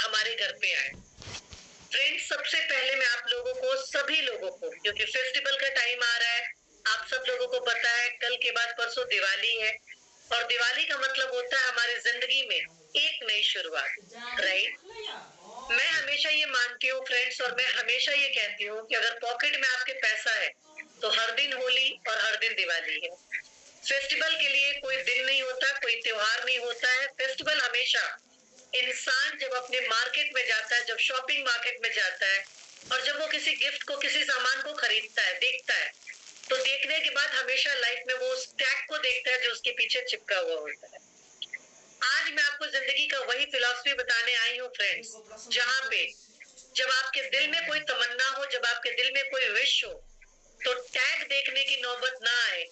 हमारे घर पे आए। फ्रेंड्स, सबसे पहले मैं आप लोगों को, सभी लोगों को, क्योंकि फेस्टिवल का टाइम आ रहा है, आप सब लोगों को पता है कल के बाद परसों दिवाली है, और दिवाली का मतलब होता है हमारी जिंदगी में एक नई शुरुआत, राइट। मैं हमेशा ये मानती हूँ फ्रेंड्स, और मैं हमेशा ये कहती हूँ कि अगर पॉकेट में आपके पैसा है तो हर दिन होली और हर दिन दिवाली है। फेस्टिवल के लिए कोई दिन नहीं होता, कोई त्योहार नहीं होता है। फेस्टिवल हमेशा इंसान जब अपने मार्केट में जाता है, जब शॉपिंग मार्केट में जाता है, और जब वो किसी गिफ्ट को, किसी सामान को खरीदता है, देखता है, तो देखने के बाद हमेशा लाइफ में वो उस टैग को देखता है जो उसके पीछे चिपका हुआ होता है। आज मैं आपको जिंदगी का वही फिलॉसफी बताने आई हूँ फ्रेंड्स, जहाँ पे जब आपके दिल में कोई तमन्ना हो, जब आपके दिल में कोई विश हो, तो टैग देखने की नौबत ना आए।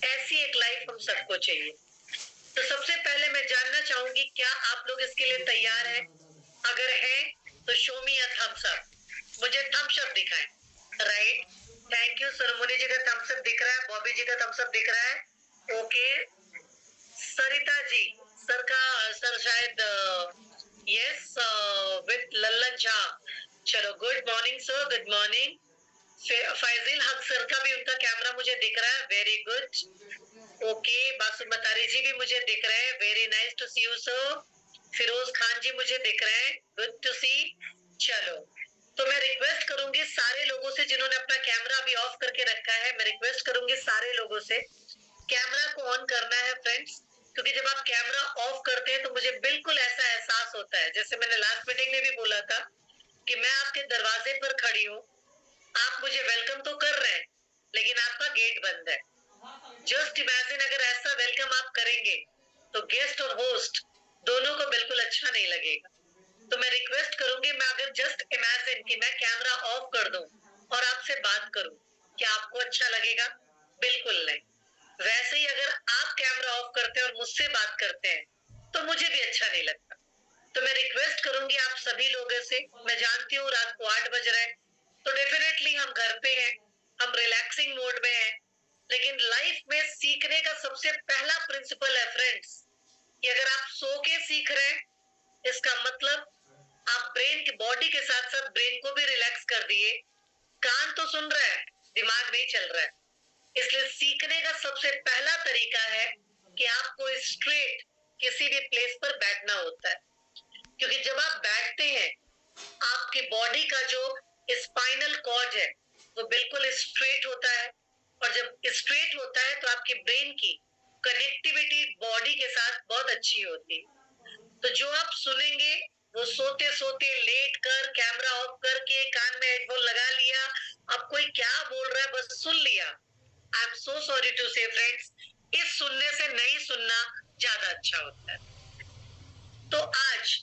ऐसी एक लाइफ हम सबको चाहिए। तो सबसे पहले मैं जानना चाहूंगी, क्या आप लोग इसके लिए तैयार हैं? अगर हैं तो show me a thumbs up. मुझे थम्स अप दिखाएं। Right, thank you. Sonmuni ji का थम्स अप दिख रहा है, बॉबी जी का थम्स अप दिख रहा है। ओके, सरिता जी, सर का, सर शायद यस, विद लल्लन झा। चलो, good morning sir, good morning. Faizil Haq sir का भी उनका कैमरा मुझे दिख रहा है, very good. Okay, Basumatary ji भी मुझे दिख रहे हैं, very nice to see you sir. Firoz Khan ji मुझे दिख रहे हैं, गुड टू सी। चलो, तो मैं रिक्वेस्ट करूंगी सारे लोगों से जिन्होंने अपना कैमरा अभी ऑफ करके रखा है, मैं रिक्वेस्ट करूंगी सारे लोगों से कैमरा को ऑन करना है फ्रेंड्स। क्योंकि जब आप कैमरा ऑफ करते हैं तो मुझे बिल्कुल ऐसा एहसास होता है, जैसे मैंने लास्ट मीटिंग में भी बोला था, कि मैं आपके दरवाजे पर खड़ी हूँ, आप मुझे वेलकम तो कर रहे हैं, लेकिन आपका गेट बंद है। जस्ट इमेजिन, अगर ऐसा वेलकम आप करेंगे तो गेस्ट और होस्ट दोनों को बिल्कुल अच्छा नहीं लगेगा। तो मैं रिक्वेस्ट करूंगी, मैं अगर जस्ट इमेजिन कि मैं कैमरा ऑफ कर दूं और आपसे बात करूं, क्या आपको अच्छा लगेगा? बिल्कुल नहीं। वैसे ही अगर आप कैमरा ऑफ करते हैं और मुझसे बात करते हैं तो मुझे भी अच्छा नहीं लगता। तो मैं रिक्वेस्ट करूंगी आप सभी लोगों से, मैं जानती हूँ रात को 8 बज रहे हैं, तो डेफिनेटली हम घर पे हैं, हम रिलैक्सिंग मोड में हैं, लेकिन लाइफ में सीखने का सबसे पहला प्रिंसिपल है फ्रेंड्स, कि अगर आप सो के सीख रहे हैं, इसका मतलब आप ब्रेन की, बॉडी के साथ साथ ब्रेन को भी रिलैक्स कर दिए। कान तो सुन रहा है, दिमाग नहीं चल रहा है। इसलिए सीखने का सबसे पहला तरीका है कि आपको स्ट्रेट किसी भी प्लेस पर बैठना होता है, क्योंकि जब आप बैठते हैं आपकी बॉडी का जो स्पाइनल कॉर्ड है वो बिल्कुल स्ट्रेट होता है, और जब स्ट्रेट होता है तो आपकी ब्रेन की कनेक्टिविटी बॉडी के साथ बहुत अच्छी होती है। तो जो आप सुनेंगे वो सोते सोते लेट कर, कैमरा ऑफ करके, कान में हेडफोन लगा लिया, अब कोई क्या बोल रहा है बस सुन लिया। I am so sorry to say friends, इस सुनने से नहीं सुनना ज्यादा अच्छा होता है। तो आज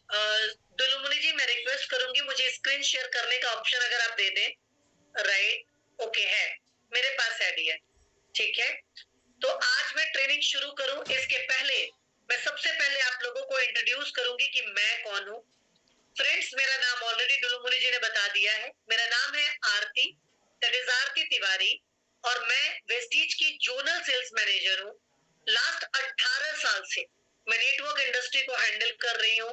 दुलुमुनि जी, मैं रिक्वेस्ट करूंगी मुझे स्क्रीन शेयर करने का ऑप्शन अगर आप दे दें। राइट, ओके है, मेरे पास है डियर, ठीक है। तो आज मैं ट्रेनिंग शुरू करूं इसके पहले मैं सबसे पहले आप लोगों को इंट्रोड्यूस करूंगी कि मैं कौन हूं। फ्रेंड्स, मेरा नाम ऑलरेडी दुलुमुनि जी ने बता दिया है, मेरा नाम है आरती, दैट इज आरती तिवारी, और मैं वेस्टीज की जोनल सेल्स मैनेजर हूँ। लास्ट 18 साल से मैं नेटवर्क इंडस्ट्री को हैंडल कर रही हूँ।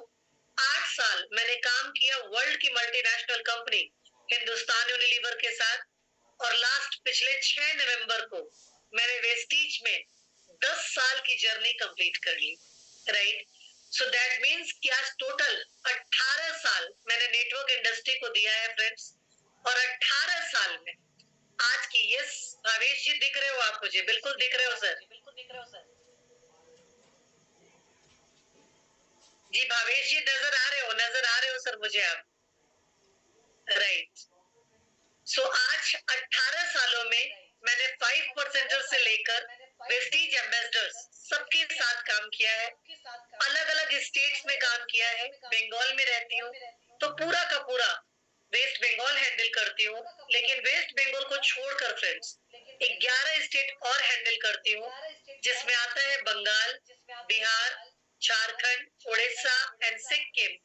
8 साल मैंने काम किया वर्ल्ड की मल्टीनेशनल कंपनी हिंदुस्तान यूनिलीवर के साथ, और लास्ट पिछले 6 नवंबर को मैंने वेस्टीज में 10 साल की जर्नी कंप्लीट कर ली। राइट, सो दैट मीन्स कि आज टोटल 18 साल मैंने नेटवर्क इंडस्ट्री को दिया है फ्रेंड्स, और 18 साल में आज की, यस भावेश जी दिख रहे हो आप मुझे? बिल्कुल दिख रहे हो सर, बिल्कुल दिख रहे हो सर जी। भावेश जी नजर आ रहे हो, नजर आ रहे हो सर मुझे आप? राइट, सो आज 18 सालों में मैंने 5% से लेकर वेस्टीज एम्बेसडर्स सबके साथ काम किया है, अलग अलग स्टेट्स में काम किया है। बंगाल में रहती हूँ तो पूरा का पूरा वेस्ट बंगाल हैंडल करती हूँ, लेकिन वेस्ट बंगाल को छोड़कर फ्रेंड्स 11 स्टेट और हैंडल करती हूँ, जिसमें आता है Bengal, Bihar, Jharkhand, Orissa and Sikkim,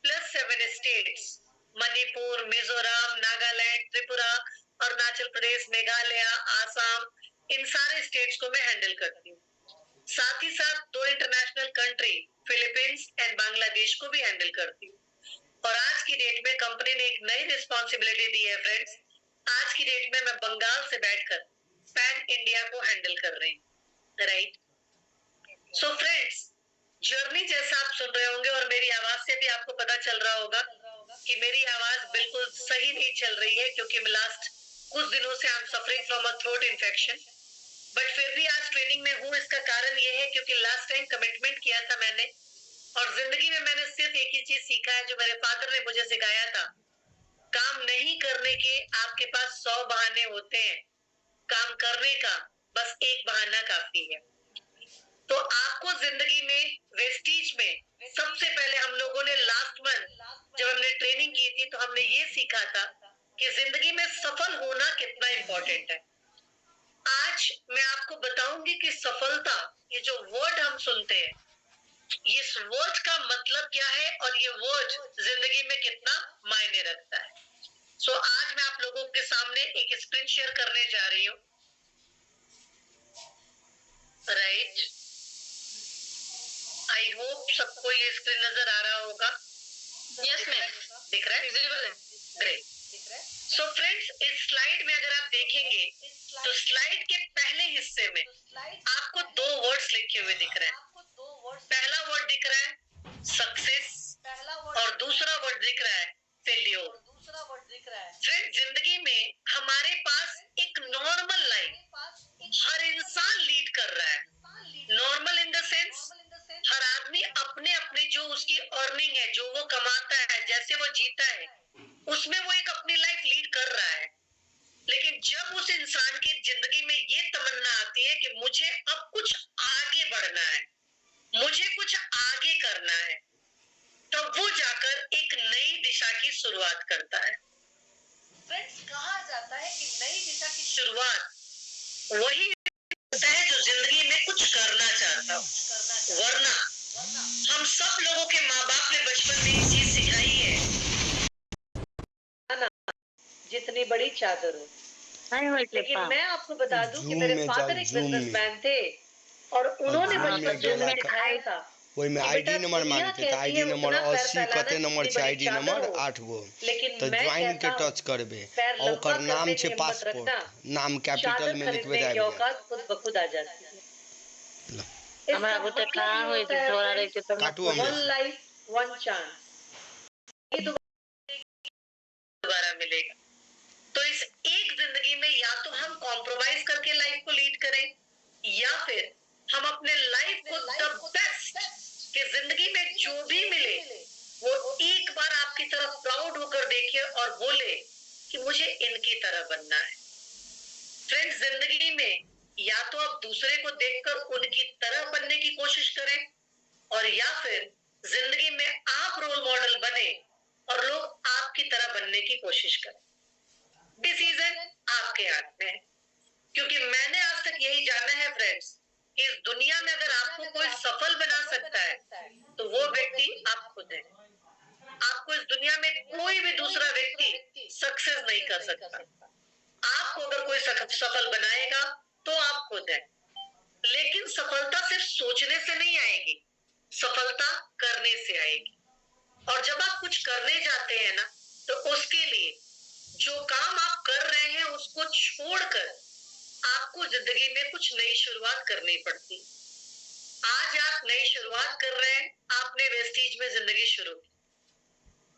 plus 7 states, Manipur, Mizoram, Nagaland, Tripura, Arunachal Pradesh, Meghalaya, Assam, इन सारे स्टेट्स को मैं हैंडल करती हूँ। साथ ही साथ 2 international country, Philippines and Bangladesh को भी हैंडल करती हूँ। और आज की डेट में कंपनी ने एक नई रिस्पॉन्सिबिलिटी दी है फ्रेंड्स। आज की डेट में मैं बंगाल से बैठकर पैन इंडिया को हैंडल कर रही हूँ, राइट। सो फ्रेंड्स, जर्नी जैसा आप सुन रहे होंगे और मेरी आवाज से भी आपको पता चल रहा होगा कि मेरी आवाज बिल्कुल सही नहीं चल रही है, क्योंकि मैं लास्ट कुछ दिनों से I am suffering from a throat infection. But फिर भी आज ट्रेनिंग में हूँ। इसका कारण ये है क्योंकि लास्ट टाइम कमिटमेंट किया था मैंने, और जिंदगी में मैंने सिर्फ एक ही चीज सीखा है जो मेरे फादर ने मुझे सिखाया था। काम नहीं करने के आपके पास 100 बहाने होते हैं, काम करने का बस एक बहाना काफी है। तो आपको जिंदगी में वेस्टीज में सबसे पहले हम लोगों ने लास्ट मंथ जब हमने ट्रेनिंग की थी तो हमने ये सीखा था कि जिंदगी में सफल होना कितना इंपॉर्टेंट है। आज मैं आपको बताऊंगी कि सफलता, ये जो वर्ड हम सुनते हैं, इस वर्ड का मतलब क्या है और ये वर्ड जिंदगी में कितना मायने रखता है। सो आज मैं आप लोगों के सामने एक स्क्रीन शेयर करने जा रही हूँ, राइट। आई होप सबको ये स्क्रीन नजर आ रहा होगा। यस मैम, दिख रहा है, विजिबल है, ग्रेट। सो फ्रेंड्स, इस स्लाइड में अगर आप देखेंगे तो स्लाइड के पहले हिस्से में आपको 2 वर्ड्स लिखे हुए दिख रहे हैं। पहला वर्ड दिख रहा है सक्सेस और दूसरा वर्ड दिख रहा है फेल्योर। फ्रेंड्स, जिंदगी में हमारे पास एक नॉर्मल लाइफ हर इंसान लीड कर रहा है। नॉर्मल इन द सेंस, हर आदमी अपने अपने जो उसकी अर्निंग है, जो वो कमाता है, जैसे वो जीता है, उसमें वो एक अपनी लाइफ लीड कर रहा है। लेकिन जब उस इंसान की जिंदगी में ये तमन्ना आती है कि मुझे अब कुछ आगे बढ़ना है, मुझे कुछ आगे करना है, तब वो जाकर एक नई दिशा की शुरुआत करता है। फ्रेंड्स, कहा जाता है कि नई दिशा की शुरुआत वही होता है जो जिंदगी में कुछ करना चाहता हो। वरना हम सब लोगों के माँ बाप ने बचपन में एक चीज सिखाई है, जितनी बड़ी चादर हो। लेकिन मैं आपको बता दूं कि मेरे फादर एक बिजनेसमैन थे और उन्होंने बचपन से हमें सिखाया था वही में आईडी नंबर मांगते थे, आईडी नंबर 80 कते नंबर छै, आईडी नंबर 8 गो, तो ज्वाइन के टच करबे और ओकर नाम छै पासपोर्ट, नाम कैपिटल में लिखबे त आबि जात। खुद ब खुद आ जाती है। हमरा बुते कहाँ होई छै छोरा रे के तुम काटू हम वन लाइफ वन चांस, ये दोबारा मिलेगा। तो इस एक जिंदगी में या तो हम कॉम्प्रोमाइज करके लाइफ को लीड करें, या फिर हम अपने लाइफ को द बेस्ट कि जिंदगी में जो भी मिले वो एक बार आपकी तरफ प्राउड होकर देखे और बोले कि मुझे इनकी तरह बनना है। फ्रेंड्स, जिंदगी में या तो आप दूसरे को देखकर उनकी तरह बनने की कोशिश करें, और या फिर जिंदगी में आप रोल मॉडल बने और लोग आपकी तरह बनने की कोशिश करें। डिसीजन आपके हाथ में है, क्योंकि मैंने आज तक यही जाना है फ्रेंड्स, कि इस दुनिया में अगर आपको कोई सफल बना सकता है तो वो व्यक्ति आप खुद हैं। आपको इस दुनिया में कोई भी दूसरा व्यक्ति सक्सेस नहीं कर सकता। आपको अगर कोई सफल बनाएगा तो आप खुद हैं। लेकिन सफलता सिर्फ सोचने से नहीं आएगी, सफलता करने से आएगी। और जब आप कुछ करने जाते हैं ना, तो उसके लिए जो काम आप कर रहे हैं उसको छोड़कर आपको जिंदगी में कुछ नई शुरुआत करनी पड़ती। आज आप नई शुरुआत कर रहे हैं, आपने वेस्टीज में जिंदगी शुरू की,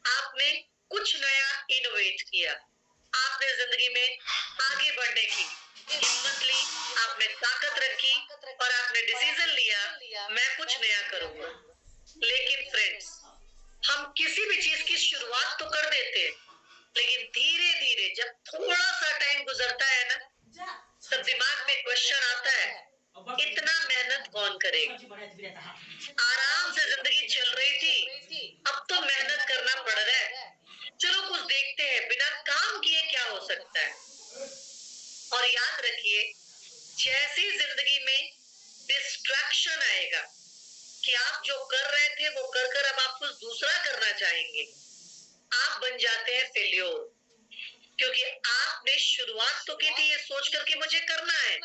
आपने कुछ नया इनोवेट किया, आपने जिंदगी में आगे बढ़ने की हिम्मत ली, आपने ताकत रखी और आपने डिसीजन लिया मैं कुछ नया करूंगा। लेकिन फ्रेंड्स, हम किसी भी चीज की शुरुआत तो कर देते हैं, लेकिन धीरे धीरे जब थोड़ा सा टाइम गुजरता है ना, तब दिमाग में क्वेश्चन आता है, इतना मेहनत कौन करेगा? आराम से जिंदगी चल रही थी, अब तो मेहनत करना पड़ रहा है। चलो कुछ देखते हैं, बिना काम किए क्या हो सकता है। और याद रखिए, जैसी जिंदगी में डिस्ट्रैक्शन आएगा कि आप जो कर रहे थे वो कर कर अब आप कुछ दूसरा करना चाहेंगे, आप बन जाते हैं फेल्योर। क्योंकि आपने शुरुआत तो की थी ये सोच करके मुझे करना है,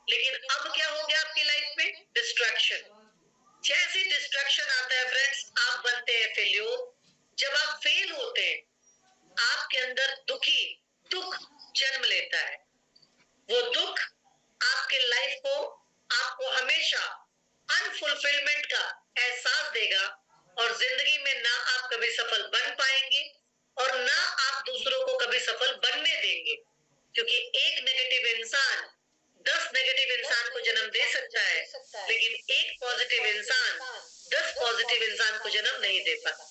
लेकिन अब क्या हो गया आपकी लाइफ में? डिस्ट्रैक्शन। जैसे डिस्ट्रैक्शन आता है फ्रेंड्स, आप बनते हैं फेल्योर। जब आप फेल होते हैं, आपके अंदर दुख जन्म लेता है। वो दुख आपके लाइफ को, आपको हमेशा अनफुलफिलमेंट का एहसास देगा और जिंदगी में ना आप कभी सफल बन पाएंगे और ना आप दूसरों को कभी सफल बनने देंगे, क्योंकि एक नेगेटिव इंसान 10 नेगेटिव इंसान को जन्म दे सकता है, लेकिन एक पॉजिटिव इंसान 10 पॉजिटिव इंसान को जन्म नहीं दे पाता।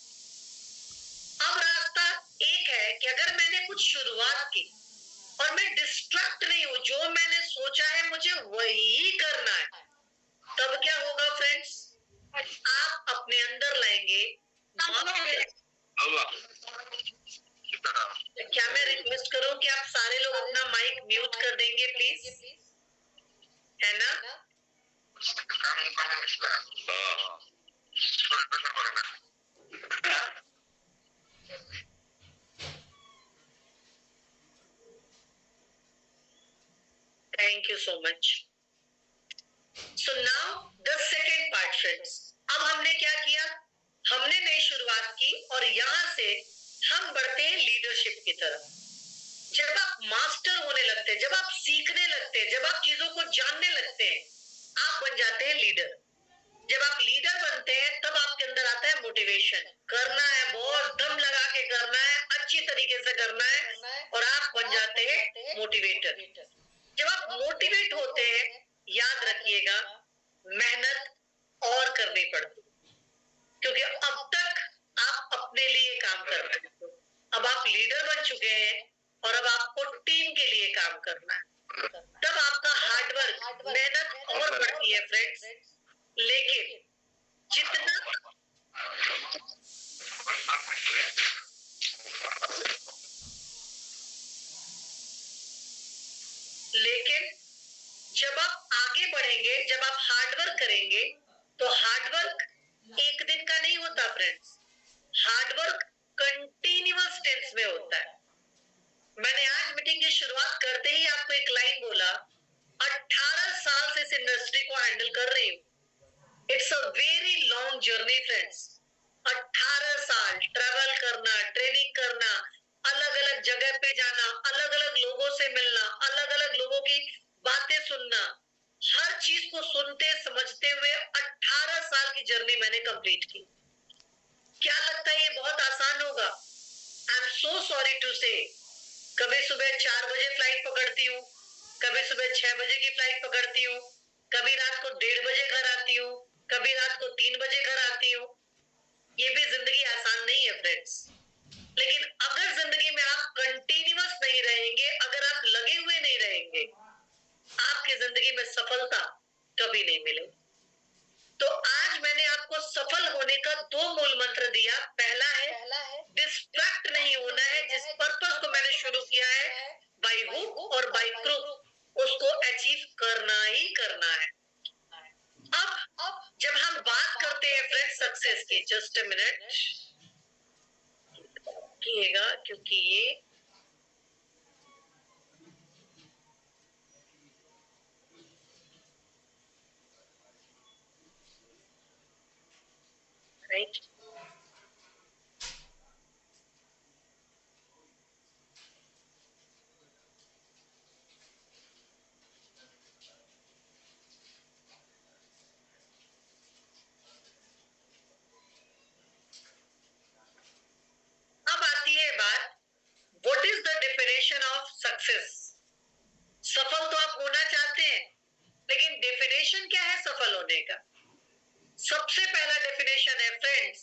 अब रास्ता एक है कि अगर मैंने कुछ शुरुआत की और मैं डिस्ट्रैक्ट नहीं हूं, जो मैंने सोचा है मुझे वही करना है, तब क्या होगा फ्रेंड्स? आप अपने अंदर लाएंगे। क्या मैं रिक्वेस्ट करूं कि आप सारे लोग अपना माइक म्यूट कर देंगे प्लीज, है ना? Thank you so much. So now the second part friends. अब हमने क्या किया? हमने नई शुरुआत की और यहां से हम बढ़ते हैं लीडरशिप की तरफ। जब आप मास्टर होने लगते हैं, जब आप सीखने लगते हैं, जब आप चीजों को जानने लगते हैं, आप बन जाते हैं लीडर। जब आप लीडर बनते हैं तब आपके अंदर आता है मोटिवेशन। करना है, बहुत दम लगा के करना है, अच्छी तरीके से करना है और आप बन जाते हैं मोटिवेटर। जब आप मोटिवेट होते हैं, याद रखिएगा मेहनत और करनी पड़ती, क्योंकि अब तक आप अपने लिए काम कर रहे हैं, अब आप लीडर बन चुके हैं और अब आपको टीम के लिए काम करना है। तब आपका हार्डवर्क, मेहनत और बढ़ती है फ्रेंड्स। लेकिन जितना जब आप आगे बढ़ेंगे, जब आप हार्डवर्क करेंगे, तो हार्डवर्क एक दिन का नहीं होता फ्रेंड्स, हार्डवर्क कंटिन्यूअस टेंस में होता है। मैंने आज मीटिंग की शुरुआत करते ही आपको एक लाइन बोला, 18 साल से इस इंडस्ट्री को हैंडल कर रही हूँ। It's a very long journey friends. 18 साल ट्रैवल करना, ट्रेनिंग करना, अलग अलग जगह पे जाना, अलग अलग लोगों से मिलना, अलग अलग लोगों की बातें सुनना, हर चीज को सुनते समझते हुए 18 साल की जर्नी मैंने कंप्लीट की। क्या लगता है ये बहुत आसान होगा? I am so sorry to say. कभी सुबह 4 बजे फ्लाइट पकड़ती हूँ, कभी सुबह 6 बजे की फ्लाइट पकड़ती हूँ, कभी रात को 1:30 बजे घर आती हूँ, कभी रात को 3 बजे घर आती हूँ। ये भी जिंदगी आसान नहीं है फ्रेंड्स। लेकिन अगर जिंदगी में आप कंटिन्यूअस नहीं रहेंगे, अगर आप लगे हुए नहीं रहेंगे, आपकी जिंदगी में सफलता कभी नहीं मिलेगी। तो आज मैंने आपको सफल होने का 2 मूल मंत्र दिया। पहला है डिस्ट्रैक्ट नहीं होना है, जिस पर्पस को मैंने शुरू किया है बाय हुक और बाय क्रुक, उसको अचीव करना ही करना है। अब जब हम बात करते हैं फ्रेंड्स सक्सेस की, जस्ट अ मिनट कीजिएगा, क्योंकि ये राइट अब आती है बात, what is the definition of success? सफल तो आप होना चाहते हैं, लेकिन डेफिनेशन क्या है सफल होने का? सबसे पहला डेफिनेशन है friends,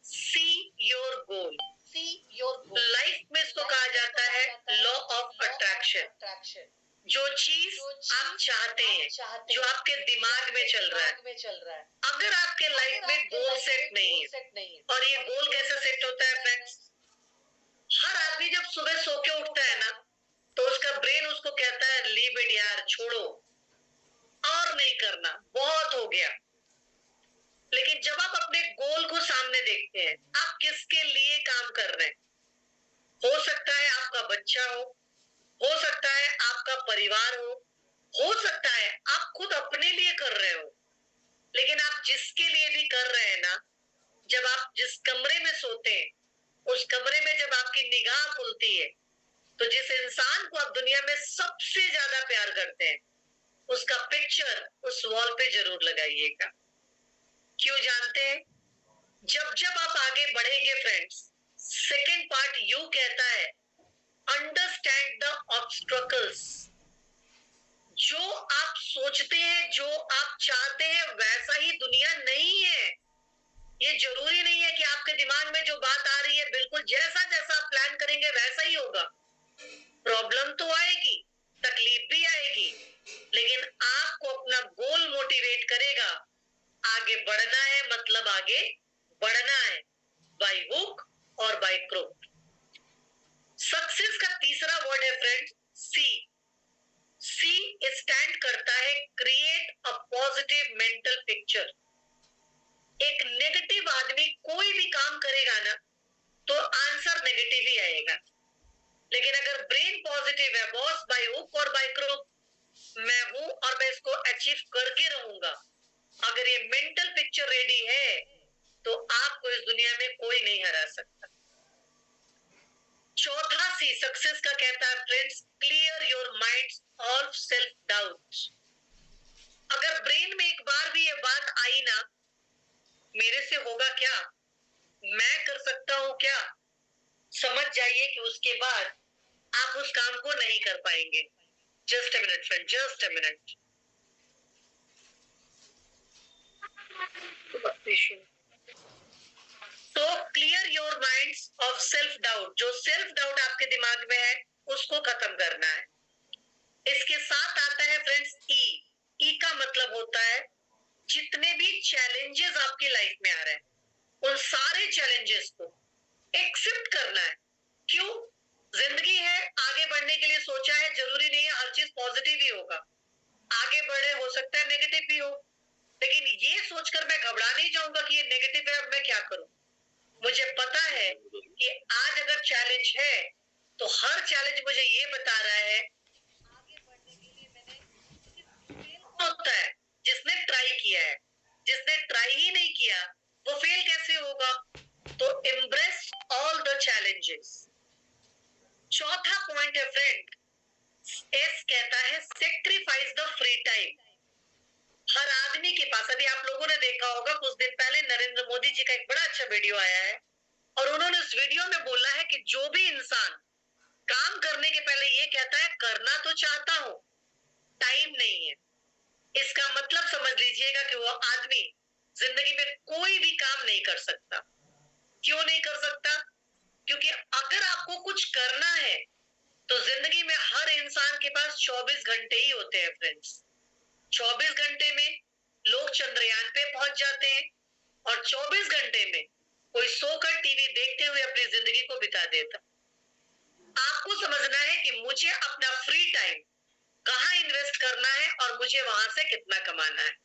see your goal. Life में इसको कहा जाता है लॉ ऑफ अट्रैक्शन। जो चीज आप चाहते हैं, जो आपके दिमाग में चल रहा है, अगर आपके लाइफ में गोल सेट नहीं है, और ये गोल कैसे सेट होता है फ्रेंड्स? हर आदमी जब सुबह सो के उठता है ना, तो उसका ब्रेन उसको कहता है लीव इट यार, छोड़ो और नहीं करना, बहुत हो गया। लेकिन जब आप अपने गोल को सामने देखते हैं, आप किसके लिए काम कर रहे हैं? हो सकता है आपका बच्चा हो सकता है आपका परिवार हो सकता है आप खुद अपने लिए कर रहे हो। लेकिन आप जिसके लिए भी कर रहे हैं ना, जब आप जिस कमरे में सोते हैं, उस कमरे में जब आपकी निगाह खुलती है तो जिस इंसान को आप दुनिया में सबसे ज्यादा प्यार करते हैं उसका पिक्चर उस वॉल पे जरूर लगाइएगा। क्यों जानते हैं? जब जब आप आगे बढ़ेंगे फ्रेंड्स, सेकेंड पार्ट यू कहता है अंडरस्टैंड द ऑब्स्ट्रकल्स। जो आप सोचते हैं, जो आप चाहते हैं, वैसा ही दुनिया नहीं है। ये जरूरी नहीं है कि आपके दिमाग में जो बात आ रही है बिल्कुल जैसा जैसा आप प्लान करेंगे वैसा ही होगा। प्रॉब्लम तो आएगी, तकलीफ भी आएगी, लेकिन आपको अपना गोल मोटिवेट करेगा। आगे बढ़ना है मतलब आगे बढ़ना है, बाय हुक और बाय क्रुक। सक्सेस का तीसरा वर्ड है फ्रेंड्स सी। सी स्टैंड करता है create a positive mental picture. एक नेगेटिव आदमी कोई भी काम करेगा ना तो आंसर नेगेटिव ही आएगा, लेकिन अगर ब्रेन पॉजिटिव है, बॉस बाय हुक और बाय क्रुक मैं हूं और मैं इसको अचीव करके रहूंगा, अगर ये मेंटल पिक्चर रेडी है तो आपको इस दुनिया में कोई नहीं हरा सकता। चौथा सी सक्सेस का कहता है friends clear your mind of self doubt. अगर ब्रेन में एक बार भी ये बात आई ना मेरे से होगा क्या, मैं कर सकता हूं क्या, समझ जाइए कि उसके बाद आप उस काम को नहीं कर पाएंगे। Just a minute friend, just a minute. तो clear your minds of self doubt. जो सेल्फ डाउट आपके दिमाग में है उसको खत्म करना है। इसके साथ आता है फ्रेंड्स ई। ई का मतलब होता है जितने भी चैलेंजेस आपकी लाइफ में आ रहे हैं उन सारे चैलेंजेस को एक्सेप्ट करना है। क्यों? जिंदगी है, आगे बढ़ने के लिए सोचा है, जरूरी नहीं है हर चीज पॉजिटिव ही होगा। आगे बढ़े, हो सकता है नेगेटिव भी हो, लेकिन ये सोचकर मैं घबरा नहीं जाऊंगा कि ये नेगेटिव है अब मैं क्या करूं। मुझे पता है कि आज अगर चैलेंज है तो हर चैलेंज मुझे ये बता रहा है आगे बढ़ने के लिए मैंने होता है जिसने ट्राई किया है, जिसने ट्राई ही नहीं किया वो फेल कैसे होगा। तो एम्ब्रेस ऑल द चैलेंजेस। चौथा पॉइंट है फ्रेंड एस कहता है सेक्रीफाइस द फ्री टाइम। हर आदमी के पास, अभी आप लोगों ने देखा होगा कुछ दिन पहले नरेंद्र मोदी जी का एक बड़ा अच्छा वीडियो आया है और उन्होंने उस वीडियो में बोला है कि जो भी इंसान काम करने के पहले ये कहता है करना तो चाहता हूं, टाइम नहीं है, इसका मतलब समझ लीजिएगा कि वो आदमी जिंदगी में कोई भी काम नहीं कर सकता। क्यों नहीं कर सकता? क्योंकि अगर आपको कुछ करना है तो जिंदगी में हर इंसान के पास 24 घंटे ही होते हैं फ्रेंड्स। 24 घंटे में लोग चंद्रयान पे पहुंच जाते हैं और 24 घंटे में कोई सोकर टीवी देखते हुए अपनी जिंदगी को बिता देता। आपको समझना है कि मुझे अपना फ्री टाइम कहां इन्वेस्ट करना है और मुझे वहां से कितना कमाना है।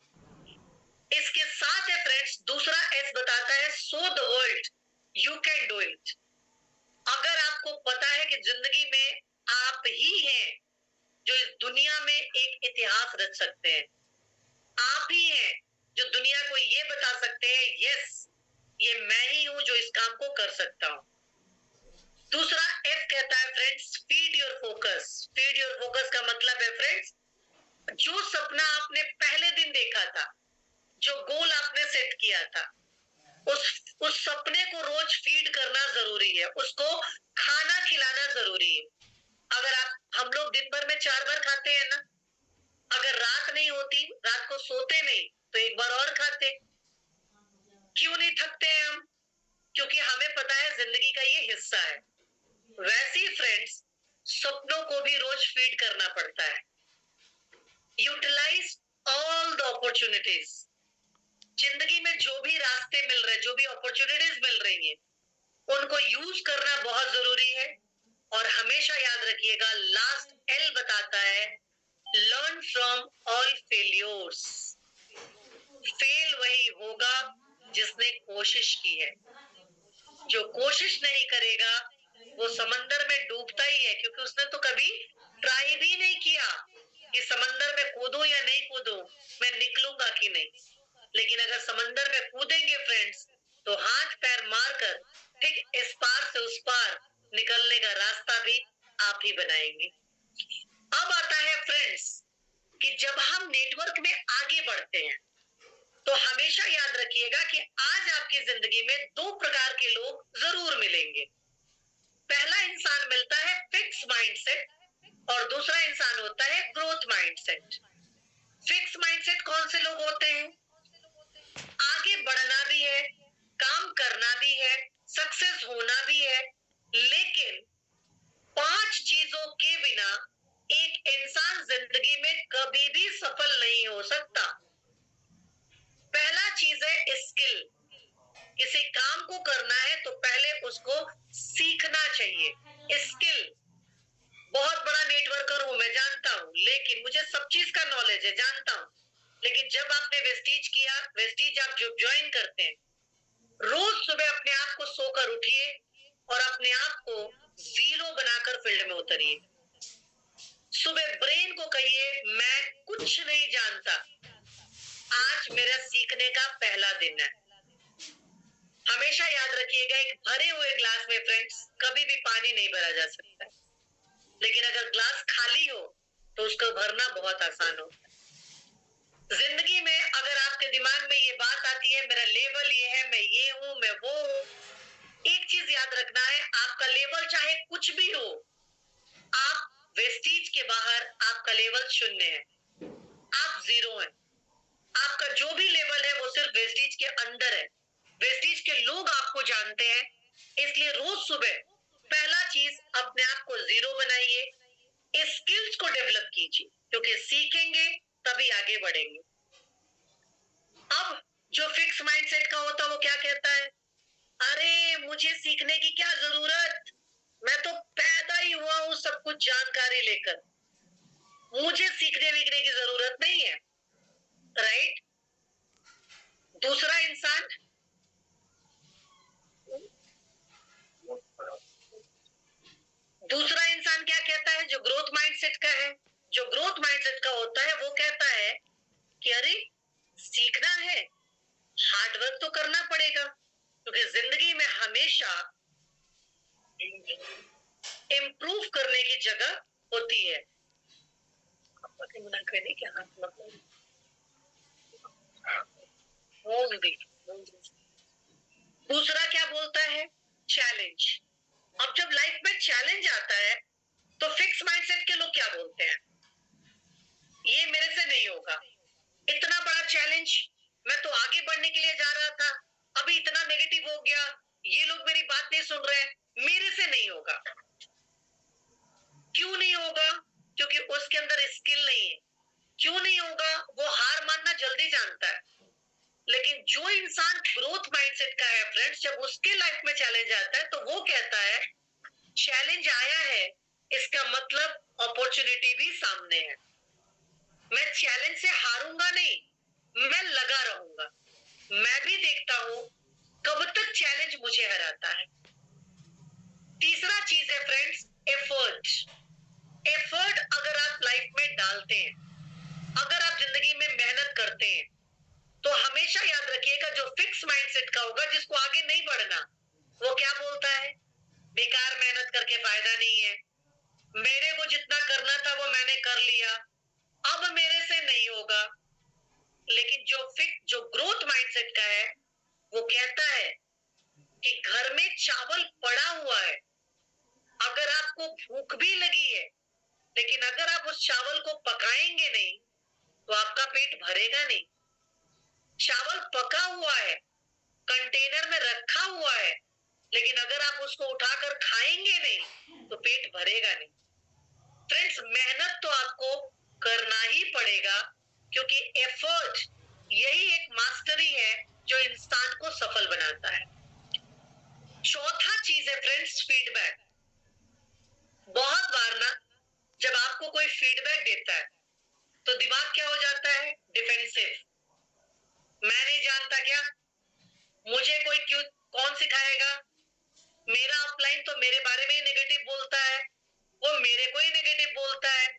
इसके साथ है फ्रेंड्स दूसरा एस बताता है so the world you can do it. अगर आपको पता है कि जिंदगी में आप ही हैं जो इस दुनिया में एक इतिहास रच सकते हैं, आप ही हैं जो दुनिया को ये बता सकते हैं यस ये मैं ही हूं जो इस काम को कर सकता हूं। दूसरा एफ कहता है friends feed your focus. Feed your focus का मतलब है फ्रेंड्स जो सपना आपने पहले दिन देखा था, जो गोल आपने सेट किया था, उस सपने को रोज फीड करना जरूरी है, उसको खाना खिलाना जरूरी है। अगर हम लोग दिन भर में 4 बार खाते हैं ना, अगर रात नहीं होती, रात को सोते नहीं तो एक बार और खाते। क्यों नहीं थकते हैं हम? क्योंकि हमें पता है जिंदगी का ये हिस्सा है। वैसे ही फ्रेंड्स सपनों को भी रोज फीड करना पड़ता है। Utilize all the opportunities. जिंदगी में जो भी रास्ते मिल रहे, जो भी अपॉर्चुनिटीज मिल रही हैं, उनको यूज करना बहुत जरूरी है। और हमेशा याद रखिएगा लास्ट एल बताता है learn from all failures. Fail वही होगा जिसने कोशिश की है, जो कोशिश नहीं करेगा वो समंदर में डूबता ही है, क्योंकि उसने तो कभी ट्राई भी नहीं किया कि समंदर में कूदूं या नहीं कूदूं, मैं निकलूंगा कि नहीं। लेकिन अगर समंदर में कूदेंगे फ्रेंड्स तो हाथ पैर मारकर ठीक इस पार से उस पार निकलने का रास्ता भी आप ही बनाएंगे। अब आता है फ्रेंड्स कि जब हम नेटवर्क में आगे बढ़ते हैं तो हमेशा याद रखिएगा कि आज आपकी जिंदगी में दो प्रकार के लोग जरूर मिलेंगे। पहला इंसान मिलता है फिक्स माइंडसेट और दूसरा इंसान होता है ग्रोथ माइंडसेट। फिक्स माइंडसेट कौन से लोग होते हैं? आगे बढ़ना भी है, काम करना भी है, सक्सेस होना भी है, लेकिन 5 चीजों के बिना एक इंसान जिंदगी में कभी भी सफल नहीं हो सकता। पहला चीज है स्किल। किसी काम को करना है तो पहले उसको सीखना चाहिए। स्किल। बहुत बड़ा नेटवर्कर हूं मैं, जानता हूं, लेकिन मुझे सब चीज का नॉलेज है, जानता हूं, लेकिन जब आपने वेस्टीज किया, वेस्टीज आप जो ज्वाइन करते हैं, रोज सुबह अपने आप को सोकर उठिए और अपने आप को 0 बनाकर फील्ड में उतरिए। सुबह ब्रेन को कहिए मैं कुछ नहीं जानता, आज मेरा सीखने का पहला दिन है। हमेशा याद रखिएगा एक भरे हुए ग्लास में फ्रेंड्स कभी भी पानी नहीं भरा जा सकता, लेकिन अगर ग्लास खाली हो तो उसको भरना बहुत आसान होता है। जिंदगी में अगर आपके दिमाग में ये बात आती है मेरा लेवल ये है, मैं ये हूं, मैं वो हूं, एक चीज याद रखना है, आपका लेवल चाहे कुछ भी हो, आप वेस्टीज के बाहर आपका लेवल 0 है, आप 0 हैं। आपका जो भी लेवल है वो सिर्फ वेस्टीज के अंदर है। वेस्टीज के लोग आपको जानते हैं, इसलिए रोज सुबह पहला चीज अपने आप को 0 बनाइए, स्किल्स को डेवलप कीजिए, क्योंकि सीखेंगे तभी आगे बढ़ेंगे। अब जो फिक्स माइंडसेट का होता है वो क्या कहता है, अरे मुझे सीखने की क्या जरूरत, मैं तो पैदा ही हुआ हूं सब कुछ जानकारी लेकर, मुझे सीखने विखने की जरूरत नहीं है। राइट? दूसरा इंसान क्या कहता है, जो ग्रोथ माइंडसेट का है, जो ग्रोथ माइंडसेट का होता है वो कहता है कि अरे सीखना है, हार्डवर्क तो करना पड़ेगा, क्योंकि जिंदगी में हमेशा इम्प्रूव करने की जगह होती है। दूसरा क्या बोलता है, चैलेंज। अब जब लाइफ में चैलेंज आता है तो फिक्स माइंडसेट के लोग क्या बोलते हैं, ये मेरे से नहीं होगा, इतना बड़ा चैलेंज, मैं तो आगे बढ़ने के लिए जा रहा था, अभी इतना नेगेटिव हो गया, ये लोग मेरी बात नहीं सुन रहे हैं, मेरे से नहीं होगा। क्यों नहीं होगा? क्योंकि उसके अंदर स्किल नहीं है। क्यों नहीं होगा? वो हार मानना जल्दी जानता है। लेकिन जो इंसान ग्रोथ माइंडसेट का है फ्रेंड्स, जब उसके लाइफ में चैलेंज आता है तो वो कहता है चैलेंज आया है, इसका मतलब अपॉर्चुनिटी भी सामने है, मैं चैलेंज से हारूंगा नहीं, मैं लगा रहूंगा, मैं भी देखता हूं कब तक चैलेंज मुझे हराता है। तीसरा चीज है फ्रेंड्स एफर्ट। एफर्ट अगर आप लाइफ में डालते हैं, अगर आप जिंदगी में मेहनत करते हैं, तो हमेशा याद रखिएगा जो फिक्स माइंडसेट का होगा, जिसको आगे नहीं बढ़ना, वो क्या बोलता है, बेकार मेहनत करके फायदा नहीं है, मेरे को जितना करना था वो मैंने कर लिया, अब मेरे से नहीं होगा। लेकिन जो ग्रोथ माइंडसेट का है वो कहता है कि घर में चावल पड़ा हुआ है, अगर आपको भूख भी लगी है, लेकिन अगर आप उस चावल को पकाएंगे नहीं तो आपका पेट भरेगा नहीं। चावल पका हुआ है, कंटेनर में रखा हुआ है, लेकिन अगर आप उसको उठाकर खाएंगे नहीं तो पेट भरेगा नहीं। फ्रेंड्स, मेहनत तो आपको करना ही पड़ेगा, क्योंकि एफर्ट यही एक मास्टरी है जो इंसान को सफल बनाता है। चौथा चीज है फ्रेंड्स फीडबैक। बहुत बार ना जब आपको कोई फीडबैक देता है तो दिमाग क्या हो जाता है, डिफेंसिव। मैं नहीं जानता क्या, मुझे कोई क्यों, कौन सिखाएगा, मेरा अपलाइन तो मेरे बारे में ही नेगेटिव बोलता है, वो मेरे को ही नेगेटिव बोलता है।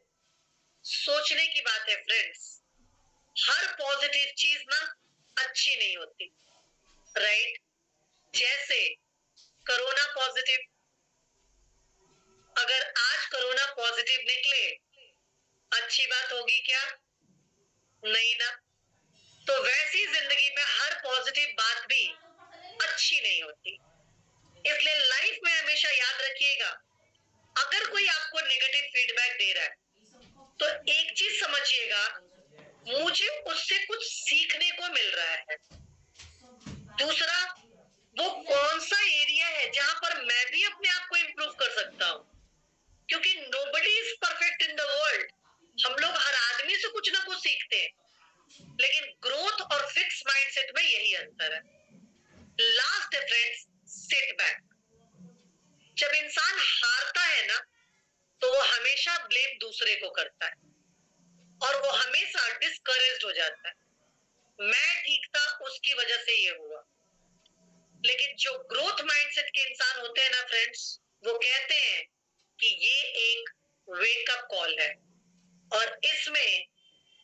सोचने की बात है फ्रेंड्स, हर पॉजिटिव चीज ना अच्छी नहीं होती। राइट? जैसे कोरोना पॉजिटिव, अगर आज कोरोना पॉजिटिव निकले अच्छी बात होगी क्या? नहीं ना। तो वैसी जिंदगी में हर पॉजिटिव बात भी अच्छी नहीं होती। इसलिए लाइफ में हमेशा याद रखिएगा, अगर कोई आपको नेगेटिव फीडबैक दे रहा है तो एक चीज समझिएगा, मुझे उससे कुछ सीखने को मिल रहा है। दूसरा, वो कौन सा एरिया है जहां पर मैं भी अपने आप को इम्प्रूव कर सकता हूं, क्योंकि nobody is perfect in the world. हम लोग हर आदमी से कुछ ना कुछ सीखते हैं, लेकिन ग्रोथ और फिक्स माइंडसेट में यही अंतर है। लास्ट है फ्रेंड्स, सेटबैक। जब इंसान हारता है ना, तो वो हमेशा ब्लेम दूसरे को करता है और वो हमेशा डिस्करेज्ड हो जाता है। मैं ठीक था, उसकी वजह से ये हुआ। लेकिन जो ग्रोथ माइंडसेट के इंसान होते हैं ना फ्रेंड्स, वो कहते हैं कि ये एक वेकअप कॉल है और इसमें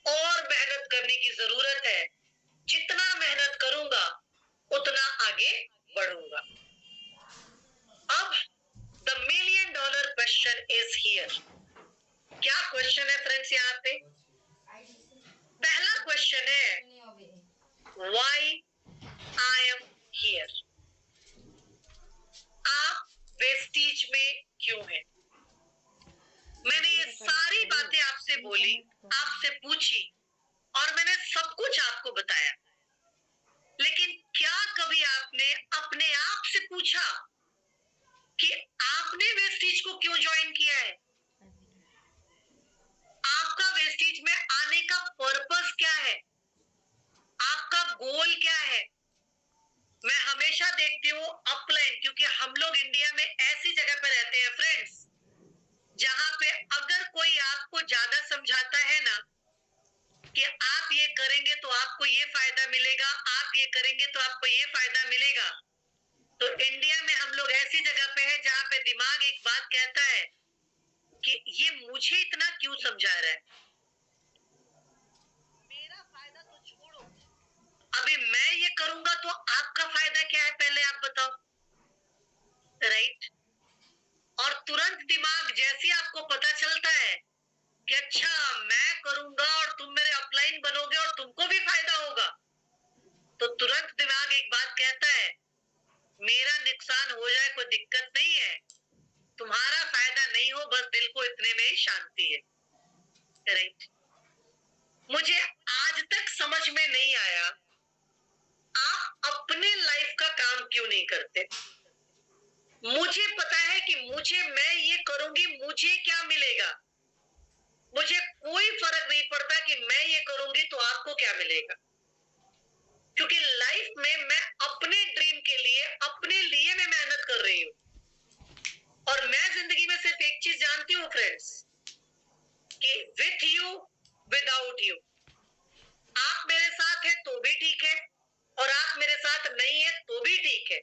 और मेहनत करने की जरूरत है। जितना मेहनत करूंगा उतना आगे बढ़ूंगा। अब the million dollar question is here. क्या क्वेश्चन है फ्रेंड्स यहाँ पे? पहला क्वेश्चन है व्हाई आई एम हियर। आप वेस्टीज में क्यों हैं? मैंने ये सारी बातें आपसे बोली, आपसे पूछी और मैंने सब कुछ आपको बताया, लेकिन क्या कभी आपने अपने आप से पूछा कि आपने वेस्टीज को क्यों ज्वाइन किया है? आपका वेस्टीज में आने का पर्पस क्या है? आपका गोल क्या है? मैं हमेशा देखती हूँ अपलाइन, क्योंकि हम लोग इंडिया में ऐसी जगह पे रहते हैं फ्रेंड्स, जहां पे अगर कोई आपको ज्यादा समझाता है ना कि आप ये करेंगे तो आपको ये फायदा मिलेगा, आप ये करेंगे तो आपको ये फायदा मिलेगा, तो इंडिया में हम लोग ऐसी जगह पे है जहां पे दिमाग एक बात कहता है कि ये मुझे इतना क्यों समझा रहा है, मेरा फायदा तो छोड़ो, अभी मैं ये करूंगा तो आपका फायदा क्या है, पहले आप बताओ। राइट? और तुरंत दिमाग जैसे आपको पता चलता है कि अच्छा मैं करूंगा और तुम मेरे अपलाइन बनोगे और तुमको भी फायदा होगा, तो तुरंत दिमाग एक बात कहता है, मेरा नुकसान हो जाए कोई दिक्कत नहीं है, तुम्हारा फायदा नहीं हो, बस दिल को इतने में ही शांति है। राइट? मुझे आज तक समझ में नहीं आया आप अपने लाइफ का काम क्यों नहीं करते। मुझे पता है कि मैं ये करूंगी मुझे क्या मिलेगा, मुझे कोई फर्क नहीं पड़ता कि मैं ये करूंगी तो आपको क्या मिलेगा, क्योंकि लाइफ में मैं अपने ड्रीम के लिए, अपने लिए मैं मेहनत कर रही हूं। और मैं जिंदगी में सिर्फ एक चीज जानती हूँ फ्रेंड्स, कि विथ यू विदाउट यू, आप मेरे साथ है तो भी ठीक है और आप मेरे साथ नहीं है तो भी ठीक है,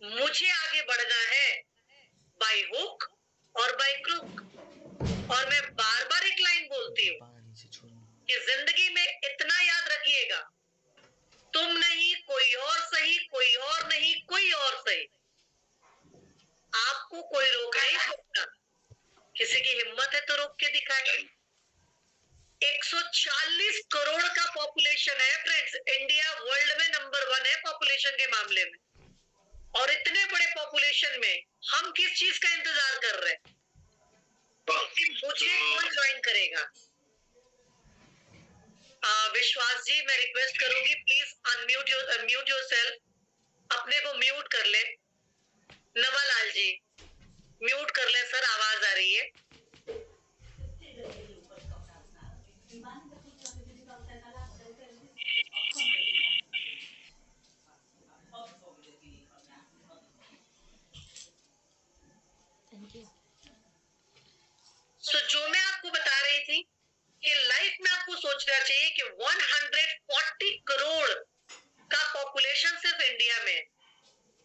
मुझे आगे बढ़ना है बाय हुक और बाय क्रुक। और मैं बार बार एक लाइन बोलती हूँ कि जिंदगी में इतना याद रखिएगा, तुम नहीं कोई और सही, कोई और नहीं कोई और सही, आपको कोई रोक नहीं सकता। किसी की हिम्मत है तो रोक के दिखाए। 140 करोड़ का पॉपुलेशन है फ्रेंड्स, इंडिया वर्ल्ड में नंबर 1 है पॉपुलेशन के मामले में, और इतने बड़े पॉपुलेशन में हम किस चीज का इंतजार कर रहे हैं कि मुझे कौन ज्वाइन करेगा। विश्वास जी, मैं रिक्वेस्ट करूंगी प्लीज म्यूट योरसेल्फ, अपने को म्यूट कर ले। नवालाल जी म्यूट कर ले सर, आवाज आ रही है। तो जो मैं आपको बता रही थी कि लाइफ में आपको सोचना चाहिए कि 140 करोड़ का पॉपुलेशन सिर्फ इंडिया में,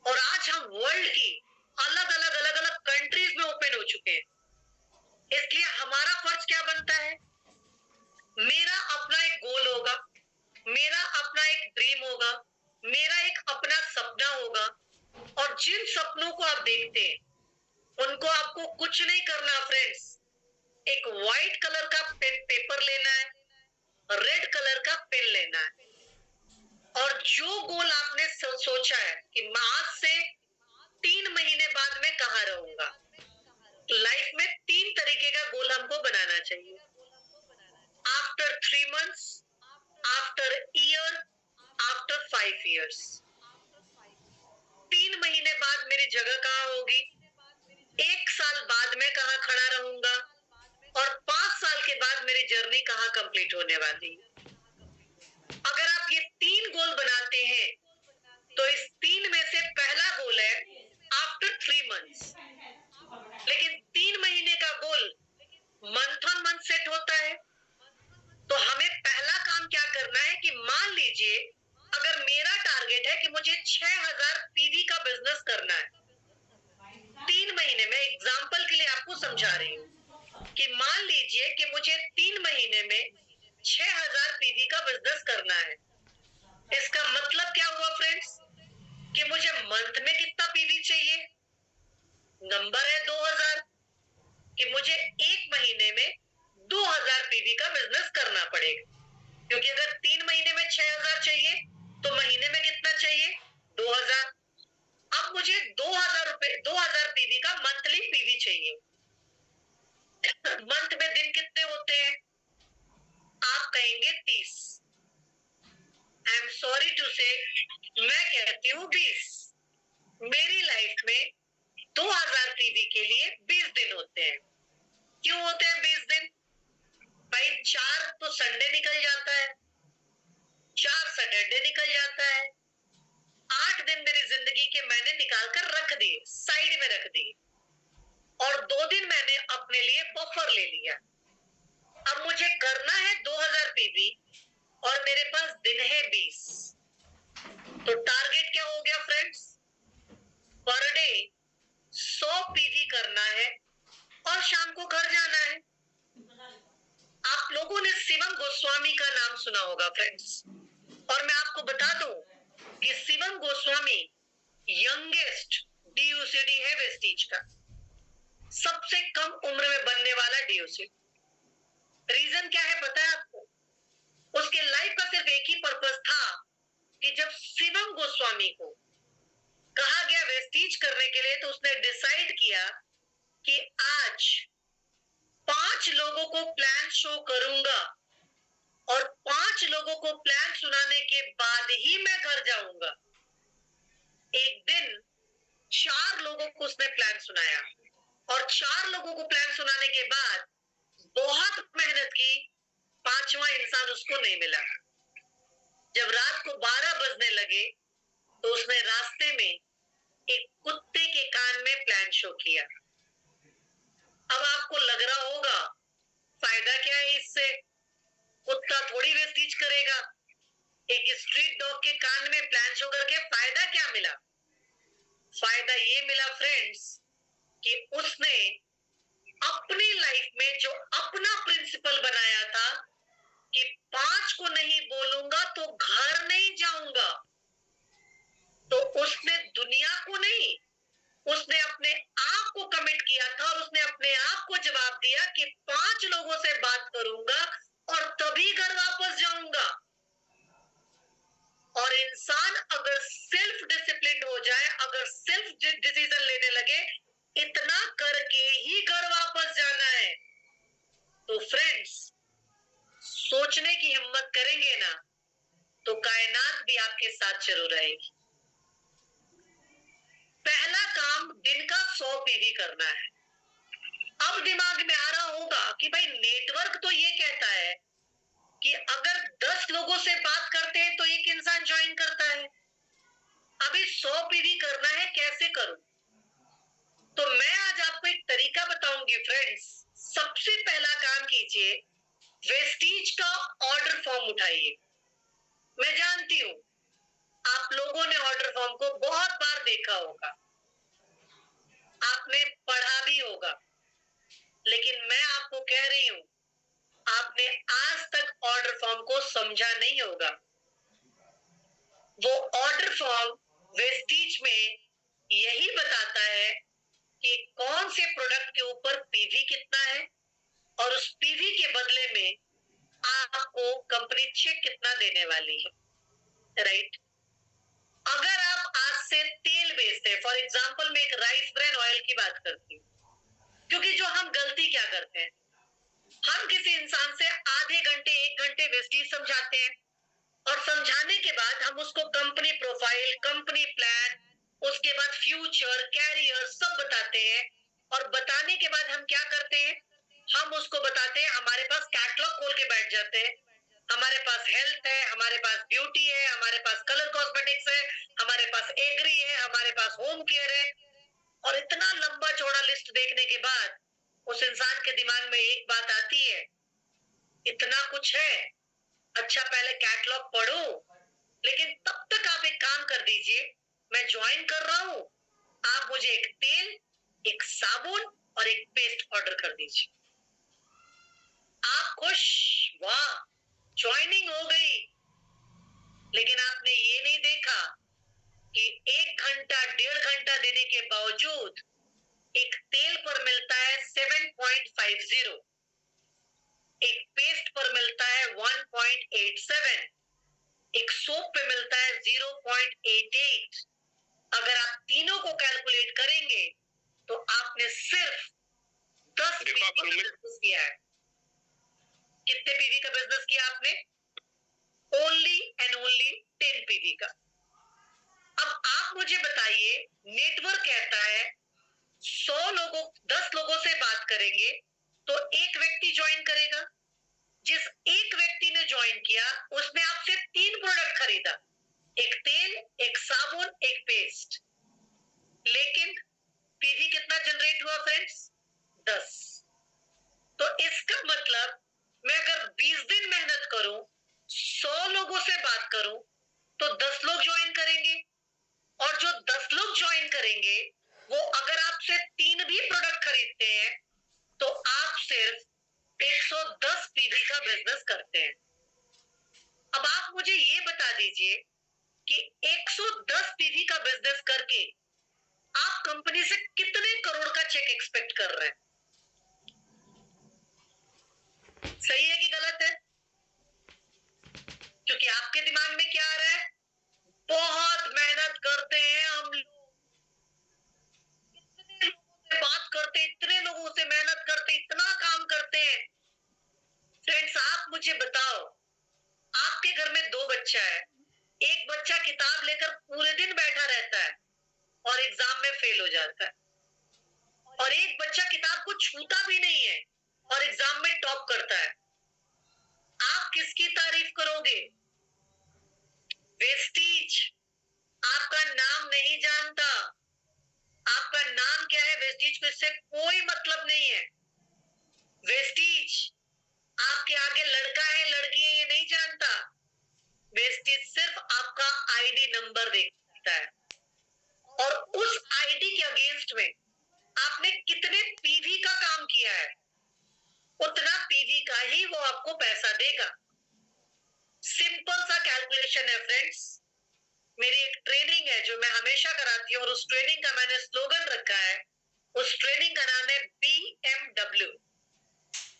और आज हम वर्ल्ड की अलग अलग कंट्रीज में ओपन हो चुके हैं। इसलिए हमारा फर्ज क्या बनता है, मेरा अपना एक गोल होगा, मेरा अपना एक ड्रीम होगा, मेरा एक अपना सपना होगा, और जिन सपनों उनको आपको कुछ नहीं करना फ्रेंड्स, एक व्हाइट कलर का पेन पेपर लेना है, रेड कलर का पेन लेना है, और जो गोल आपने सोचा है कि मैं आज से 3 महीने बाद मैं कहाँ रहूंगा, लाइफ में 3 तरीके का गोल हमको बनाना चाहिए। After 3 months, after year, after 5 years। 3 महीने बाद मेरी जगह कहाँ होगी, 1 साल बाद मैं कहाँ खड़ा रहूंगा, और 5 साल के बाद मेरी जर्नी कहाँ कंप्लीट होने वाली। अगर आप ये 3 गोल बनाते हैं तो इस 3 में से पहला गोल है आफ्टर 3 months, लेकिन 3 महीने का गोल मंथ ऑन मंथ सेट होता है। तो हमें पहला काम क्या करना है कि मान लीजिए अगर मेरा टारगेट है कि मुझे 6000 पीवी का बिजनेस करना है 3 महीने में, एग्जांपल के लिए आपको समझा रही हूँ कि मान लीजिए कि मुझे 3 महीने में 6000 पीवी का बिजनेस करना है। इसका मतलब क्या हुआ फ्रेंड्स कि मुझे मंथ में कितना पीवी चाहिए, नंबर है 2000, कि मुझे 1 महीने में 2000 पीवी का बिजनेस करना पड़ेगा, क्योंकि अगर 3 महीने में 6000 चाहिए तो महीने में कितना चाहिए, 2000। अब मुझे 2000 पीवी का मंथली पीवी चाहिए। मंथ में दिन कितने होते हैं, आप कहेंगे 30। आई एम सॉरी टू से, मैं कहती हूँ 20। मेरी लाइफ में 2000 पीवी के लिए 20 दिन होते हैं। क्यों होते हैं 20 दिन? भाई 4 तो संडे निकल जाता है, 4 सैटरडे निकल जाता है, 8 दिन मेरी जिंदगी के मैंने निकाल कर रख दिए, साइड में रख दिए, और 2 दिन मैंने अपने लिए बफर ले लिया। अब मुझे करना है 2000 पीवी और मेरे पास दिन है 20। तो टारगेट क्या हो गया फ्रेंड्स, पर डे 100 पीवी करना है और शाम को घर जाना है। आप लोगों ने शिवम गोस्वामी का नाम सुना होगा फ्रेंड्स, और मैं आपको बता दूं कि शिवम गोस्वामी यंगेस्ट डीयूसीडी है वेस्टीज का, सबसे कम उम्र में बनने वाला डीयूसीडी। रीजन क्या है पता है आपको? उसके लाइफ का सिर्फ एक ही पर्पस था कि जब शिवम गोस्वामी को कहा गया वेस्टीज करने के लिए, तो उसने डिसाइड किया कि आज 5 लोगों को प्लान शो करूंगा और 5 लोगों को प्लान सुनाने के बाद ही मैं घर जाऊंगा। एक दिन 4 लोगों को उसने प्लान सुनाया, और 4 लोगों को प्लान सुनाने के बाद बहुत मेहनत की, 5वां इंसान उसको नहीं मिला। जब रात को 12 बजने लगे तो उसने रास्ते में एक कुत्ते के कान में प्लान शो किया। अब आपको लग रहा होगा फायदा क्या है इससे, कुत्ता थोड़ी वेस्टीज करेगा, एक स्ट्रीट डॉग के कान में प्लान शो करके फायदा क्या मिला? फायदा ये मिला फ्रेंड्स कि उसने अपनी लाइफ में जो अपना प्रिंसिपल बनाया था कि 5 को नहीं बोलूंगा तो घर नहीं जाऊंगा, तो उसने दुनिया को नहीं, उसने अपने आप को कमिट किया था, और उसने अपने आप को जवाब दिया कि 5 लोगों से बात करूंगा और तभी घर वापस जाऊंगा। और इंसान अगर सेल्फ डिसिप्लिन हो जाए, अगर सेल्फ डिसीजन लेने लगे, इतना करके ही घर वापस जाना है, तो फ्रेंड्स सोचने की हिम्मत करेंगे ना तो कायनात भी आपके साथ जरूर रहेगी। पहला काम दिन का 100 पीवी करना है। अब दिमाग में आ रहा होगा कि भाई नेटवर्क तो ये कहता है कि अगर 10 लोगों से बात करते हैं तो एक इंसान ज्वाइन करता है, अभी 100 पीवी करना है, कैसे करूं? तो मैं आज आपको एक तरीका बताऊंगी फ्रेंड्स। सबसे पहला काम कीजिए, वेस्टीज का ऑर्डर फॉर्म उठाइए। मैं जानती हूं आप लोगों ने ऑर्डर फॉर्म को बहुत बार देखा होगा, आपने पढ़ा भी होगा, लेकिन मैं आपको कह रही हूं आपने आज तक ऑर्डर फॉर्म को समझा नहीं होगा। वो ऑर्डर फॉर्म वेस्टीज में यही बताता है कि कौन से प्रोडक्ट के ऊपर पीवी कितना है और उस पीवी के बदले में आपको कंपनी चेक कितना देने वाली है, राइट। अगर आप आज से तेल बेचते हैं, फॉर एग्जांपल मैं एक राइस ब्रांड ऑयल की बात करती हूँ, क्योंकि जो हम गलती क्या करते हैं, हम किसी इंसान से आधे घंटे 1 घंटे वेस्टेज समझाते हैं और समझाने के बाद हम उसको कंपनी प्रोफाइल, कंपनी प्लान, उसके बाद फ्यूचर, कैरियर सब बताते हैं और बताने के बाद हम क्या करते हैं, हम उसको बताते हैं, हमारे पास कैटलॉग खोल के बैठ जाते हैं, हमारे पास हेल्थ है, हमारे पास ब्यूटी है, हमारे पास कलर कॉस्मेटिक्स है, हमारे पास एग्री है, हमारे पास होम केयर है, और इतना लंबा चौड़ा लिस्ट देखने के बाद उस इंसान के दिमाग में एक बात आती है, इतना कुछ है, अच्छा पहले कैटलॉग पढ़ो। लेकिन तब तक आप एक काम कर दीजिए, मैं ज्वाइन कर रहा हूं, आप मुझे एक तेल, एक साबुन और एक पेस्ट ऑर्डर कर दीजिए। आप खुश, वाह ज्वाइनिंग हो गई। लेकिन आपने ये नहीं देखा कि 1 घंटा 1.5 घंटा देने के बावजूद एक तेल पर मिलता है 7.50, एक पेस्ट पर मिलता है 1.87, एक सोप पे मिलता है 0.88। अगर आप तीनों को कैलकुलेट करेंगे तो आपने सिर्फ 10 पीवी का बिजनेस किया है। कितने पीवी का बिजनेस किया आपने? ओनली एंड ओनली 10 पीवी का। अब आप मुझे बताइए, नेटवर्क कहता है 100 लोगों 10 लोगों से बात करेंगे तो एक व्यक्ति ज्वाइन करेगा। जिस एक व्यक्ति ने ज्वाइन किया उसने आपसे 3 प्रोडक्ट खरीदा, एक तेल, एक साबुन, एक पेस्ट, लेकिन पीवी कितना जनरेट हुआ फ्रेंड्स? 10। तो इसका मतलब मैं अगर 20 दिन मेहनत करूं, 100 लोगों से बात करूं तो 10 लोग ज्वाइन करेंगे, और जो 10 लोग ज्वाइन करेंगे वो अगर आपसे 3 भी प्रोडक्ट खरीदते हैं तो आप सिर्फ 110 पीवी का बिजनेस करते हैं। अब आप मुझे ये बता दीजिए कि 110 पीवी का बिजनेस करके आप कंपनी से कितने करोड़ का चेक एक्सपेक्ट कर रहे हैं? सही है कि गलत है? क्योंकि आपके दिमाग में क्या आ रहा है, बहुत मेहनत करते हैं हम लोग, इतने लोगों से बात करते, इतने लोगों से मेहनत करते, इतना काम करते हैं। फ्रेंड्स आप मुझे बताओ, आपके घर में 2 बच्चा है, एक बच्चा किताब लेकर पूरे दिन बैठा रहता है और एग्जाम में फेल हो जाता है, और एक बच्चा किताब को छूता भी नहीं है और एग्जाम में टॉप करता है। आप किसकी तारीफ करोगे? वेस्टीज आपका नाम नहीं जानता, आपका नाम क्या है, वेस्टीज को इससे कोई मतलब नहीं है। वेस्टीज आपके आगे लड़का है लड़की है ये नहीं जानता, वेस्टीज सिर्फ आपका आईडी नंबर देखता है, और उस आईडी के अगेंस्ट में आपने कितने पीवी का काम किया है, उतना पीवी का ही वो आपको पैसा देगा। सिंपल सा कैलकुलेशन है फ्रेंड्स। मेरी एक ट्रेनिंग है जो मैं हमेशा कराती हूँ और उस ट्रेनिंग का मैंने स्लोगन रखा है, उस ट्रेनिंग का नाम है BMW,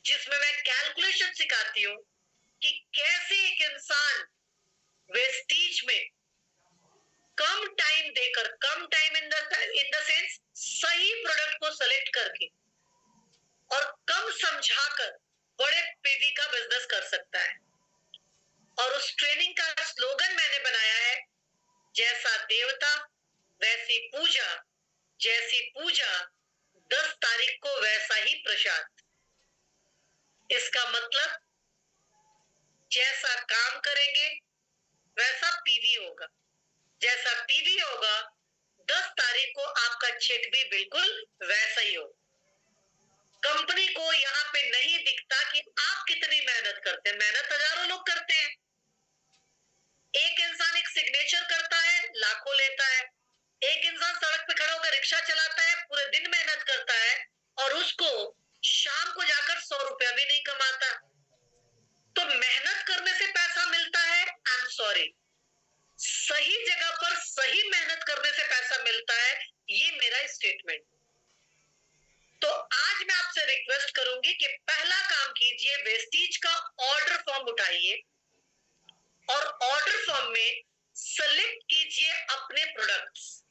जिसमें मैं कैलकुलेशन सिखाती हूँ कि कैसे एक इंसान वेस्टीज में कम टाइम देकर, कम टाइम इन द सेंस सही प्रोडक्ट को सेलेक्ट करके और कम समझाकर बड़े पीवी का बिजनेस कर सकता है। और उस ट्रेनिंग का स्लोगन मैंने बनाया है, जैसा देवता वैसी पूजा, जैसी पूजा 10 तारीख को वैसा ही प्रसाद। इसका मतलब जैसा काम करेंगे वैसा पीवी होगा, जैसा पीवी होगा 10 तारीख को आपका चेक भी बिल्कुल वैसा ही होगा। कंपनी को यहाँ पे नहीं दिखता कि आप कितनी मेहनत करते हैं, मेहनत हजारों लोग करते हैं। एक इंसान एक सिग्नेचर करता है, लाखों लेता है। एक इंसान सड़क पे खड़ा होकर रिक्शा चलाता है, पूरे दिन मेहनत करता है और उसको शाम को जाकर 100 रुपया भी नहीं कमाता। तो मेहनत करने से पैसा मिलता है, आई एम सॉरी, सही जगह पर सही मेहनत करने से पैसा मिलता है, ये मेरा स्टेटमेंट। रिक्वेस्ट करूंगी कि पहला काम कीजिए, वेस्टीज का ऑर्डर फॉर्म उठाइए और ऑर्डर फॉर्म में सेलेक्ट कीजिए अपने प्रोडक्ट्स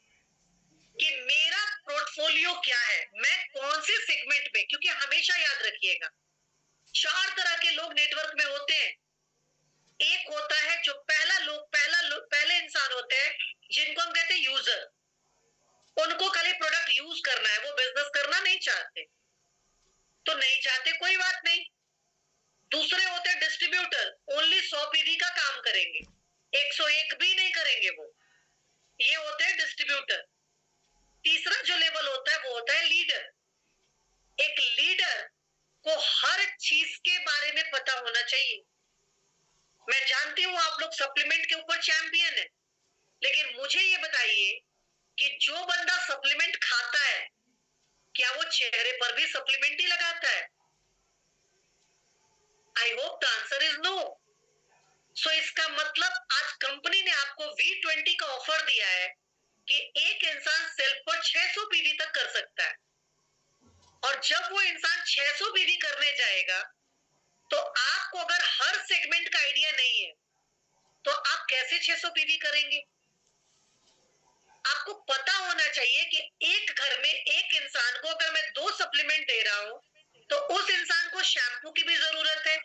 कि मेरा पोर्टफोलियो क्या है, मैं कौन से सेगमेंट में, क्योंकि हमेशा याद रखिएगा 4 तरह के लोग नेटवर्क में होते हैं। एक होता है जो पहले इंसान होते हैं जिनको हम कहते हैं यूजर, उनको खाली प्रोडक्ट यूज करना है, वो बिजनेस करना नहीं चाहते, तो नहीं चाहते कोई बात नहीं। दूसरे होते हैं डिस्ट्रीब्यूटर, ओनली 100 पीवी का काम करेंगे, 101 भी नहीं करेंगे वो, ये होते हैं डिस्ट्रीब्यूटर। तीसरा जो लेवल होता है वो होता है लीडर। एक लीडर को हर चीज के बारे में पता होना चाहिए। मैं जानती हूं आप लोग सप्लीमेंट के ऊपर चैंपियन है, लेकिन मुझे ये बताइए कि जो बंदा सप्लीमेंट खाता है क्या वो चेहरे पर भी सप्लीमेंट ही लगाता है? I hope the answer is no. So इसका मतलब आज कंपनी ने आपको V20 का ऑफर दिया है कि एक इंसान सेल्फ पर 600 पीवी तक कर सकता है, और जब वो इंसान 600 पीवी करने जाएगा तो आपको अगर हर सेगमेंट का आइडिया नहीं है तो आप कैसे 600 पीवी करेंगे? आपको पता होना चाहिए कि एक घर में एक इंसान को अगर मैं 2 सप्लीमेंट दे रहा हूं तो उस इंसान को शैम्पू की भी जरूरत है,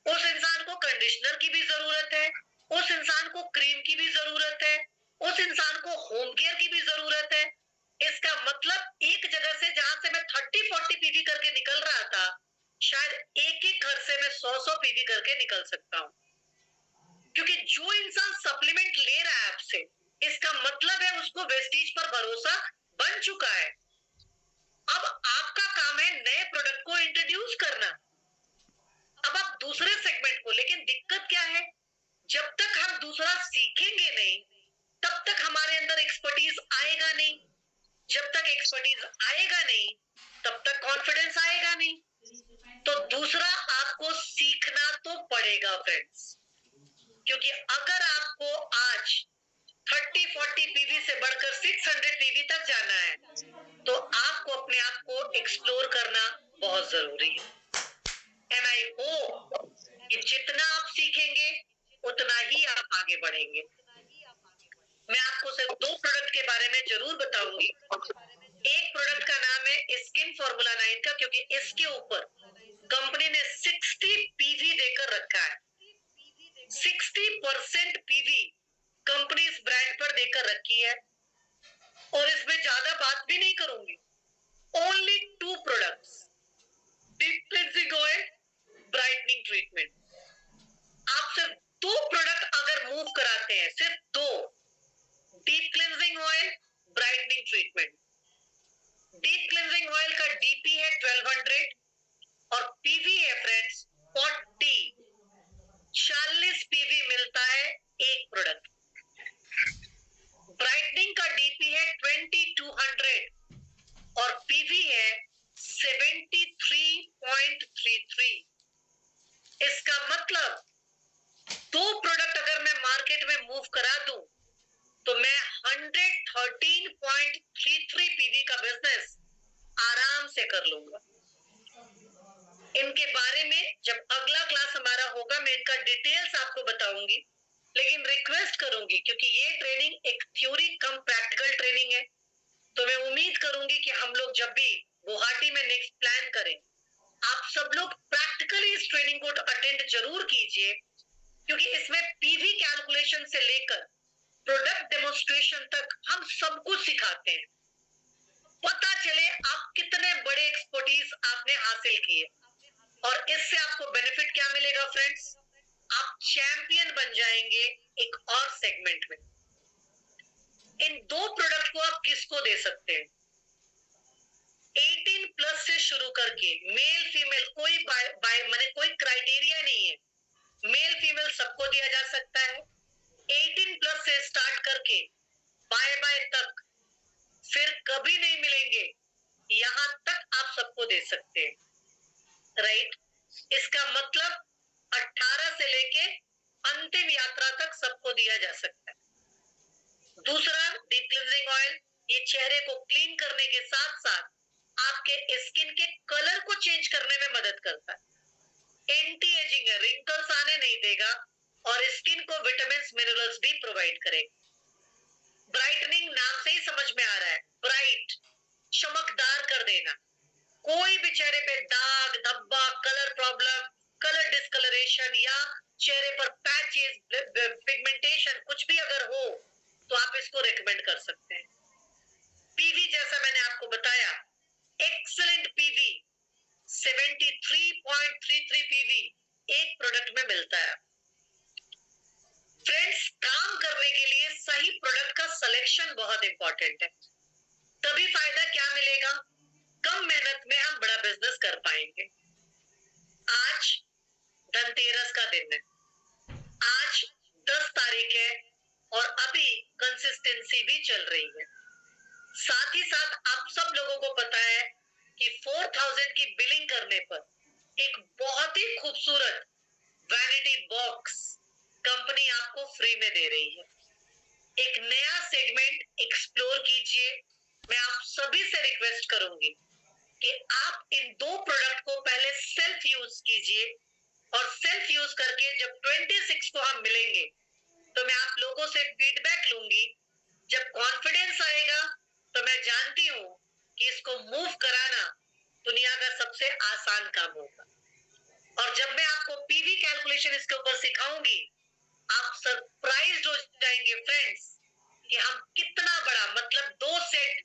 उस इंसान को कंडीशनर की भी जरूरत है, उस इंसान को क्रीम की भी जरूरत है, उस इंसान को होम केयर की भी जरूरत है। इसका मतलब एक जगह से जहां से मैं 30-40 पीवी करके निकल रहा था, शायद एक घर से मैं 100 पीवी करके निकल सकता हूं, क्योंकि जो इंसान सप्लीमेंट ले रहा है आपसे, इसका मतलब है उसको वेस्टीज पर भरोसा बन चुका है। अब आपका काम है नए प्रोडक्ट को इंट्रोड्यूस करना, अब आप दूसरे सेगमेंट को, लेकिन दिक्कत क्या है, जब तक हम दूसरा सीखेंगे नहीं तब तक हमारे अंदर एक्सपर्टीज आएगा नहीं, जब तक एक्सपर्टीज आएगा नहीं तब तक कॉन्फिडेंस आएगा नहीं। तो दूसरा आपको सीखना तो पड़ेगा फ्रेंड्स, क्योंकि अगर आपको आज 30-40 पीवी से बढ़कर 600 पीवी तक जाना है तो आपको अपने आप को एक्सप्लोर करना बहुत जरूरी है। एंड आई होप कि जितना आप सीखेंगे उतना ही आप आगे बढ़ेंगे। मैं आपको सिर्फ 2 प्रोडक्ट के बारे में जरूर बताऊंगी। एक प्रोडक्ट का नाम है स्किन फॉर्मूला 9 का, क्योंकि इसके ऊपर कंपनी ने 60 पीवी देकर रखा है, 60% पीवी कंपनी इस ब्रांड पर देकर रखी है, और इसमें ज्यादा बात भी नहीं करूंगी। Only 2 products, deep cleansing oil, brightening treatment. आप सिर्फ 2 प्रोडक्ट अगर मूव कराते हैं, सिर्फ 2, deep cleansing oil, brightening treatment. Deep cleansing oil का डीपी है 1200 और पीवी है फ्रेंड्स 40 पीवी मिलता है एक प्रोडक्ट। ब्राइटनिंग का डीपी है 2200 और पीवी है 73.33। इसका मतलब 2 प्रोडक्ट अगर मैं मार्केट में मूव करा दूं तो मैं 113.33 पीवी का बिजनेस आराम से कर लूंगा। इनके बारे में जब अगला क्लास हमारा होगा मैं इनका डिटेल्स आपको बताऊंगी, लेकिन रिक्वेस्ट करूंगी क्योंकि ये ट्रेनिंग एक थ्योरी कम प्रैक्टिकल ट्रेनिंग है, तो मैं उम्मीद करूंगी कि हम लोग जब भी गुवाहाटी में नेक्स्ट प्लान करें आप सब लोग प्रैक्टिकली इस ट्रेनिंग को अटेंड जरूर कीजिए, क्योंकि इसमें पीवी कैलकुलेशन से लेकर प्रोडक्ट डेमोन्स्ट्रेशन तक हम सब कुछ सिखाते हैं। पता चले आप कितने बड़े एक्सपर्टीज आपने हासिल किए, और इससे आपको बेनिफिट क्या मिलेगा फ्रेंड्स, आप चैंपियन बन जाएंगे एक और सेगमेंट में। इन 2 प्रोडक्ट को आप किसको दे सकते हैं? 18 प्लस से शुरू करके मेल फीमेल कोई माने कोई क्राइटेरिया नहीं है, मेल फीमेल सबको दिया जा सकता है। 18 प्लस से स्टार्ट करके बाय तक फिर कभी नहीं मिलेंगे, यहां तक आप सबको दे सकते हैं, राइट? इसका मतलब 18 से लेके अंतिम यात्रा तक सबको दिया जा सकता है। दूसरा डीप क्लींजिंग ऑयल, ये चेहरे को क्लीन करने के साथ साथ आपके स्किन के कलर को चेंज करने में मदद करता है। एंटी एजिंग है, रिंकल्स आने नहीं देगा और स्किन को विटामिन मिनरल्स भी प्रोवाइड करेगा। ब्राइटनिंग नाम से ही समझ में आ रहा है, ब्राइट, चमकदार कर देना। कोई भी चेहरे पे दाग धब्बा, कलर प्रॉब्लम, कलर डिस्कलरेशन या चेहरे पर पैचेस, पिगमेंटेशन कुछ भी अगर हो तो आप इसको रेकमेंड कर सकते हैं। पीवी जैसा मैंने आपको बताया, एक्सीलेंट पीवी 73.33 पीवी एक प्रोडक्ट में मिलता है। फ्रेंड्स, काम करने के लिए सही प्रोडक्ट का सिलेक्शन बहुत इंपॉर्टेंट है, तभी फायदा क्या मिलेगा, कम मेहनत में हम बड़ा बिजनेस कर पाएंगे। आज धनतेरस का दिन है, आज 10 तारीख है और अभी कंसिस्टेंसी भी चल रही है। साथ ही साथ आप सब लोगों को पता है कि 4000 की बिलिंग करने पर एक बहुत ही खूबसूरत वैनिटी बॉक्स कंपनी आपको फ्री में दे रही है। एक नया सेगमेंट एक्सप्लोर कीजिए। मैं आप सभी से रिक्वेस्ट करूंगी कि आप इन 2 प्रोडक्ट को पहले सेल्फ यूज कीजिए और सेल्फ यूज करके जब 26 को हम मिलेंगे तो मैं आप लोगों से फीडबैक लूंगी। जब कॉन्फिडेंस आएगा तो मैं जानती हूं कि इसको मूव कराना दुनिया का सबसे आसान काम होगा। और जब मैं आपको पीवी कैलकुलेशन इसके ऊपर सिखाऊंगी, आप सरप्राइज्ड हो जाएंगे फ्रेंड्स कि हम कितना बड़ा, मतलब 2 सेट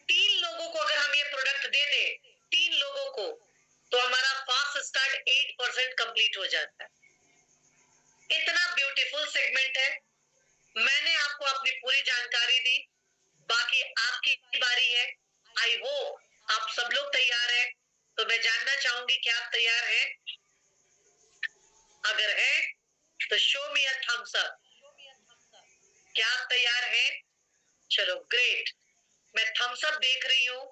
3 लोगों को अगर हम ये प्रोडक्ट दे दे, 3 लोगों को, तो हमारा फास्ट स्टार्ट 8% कंप्लीट हो जाता है। इतना ब्यूटीफुल सेगमेंट है। मैंने आपको अपनी पूरी जानकारी दी, बाकी आपकी बारी है। आई होप आप सब लोग तैयार हैं, तो मैं जानना चाहूंगी कि आप तैयार हैं? अगर है तो show me a thumbs up. क्या आप तैयार हैं? चलो ग्रेट, मैं थम्स अप देख रही हूं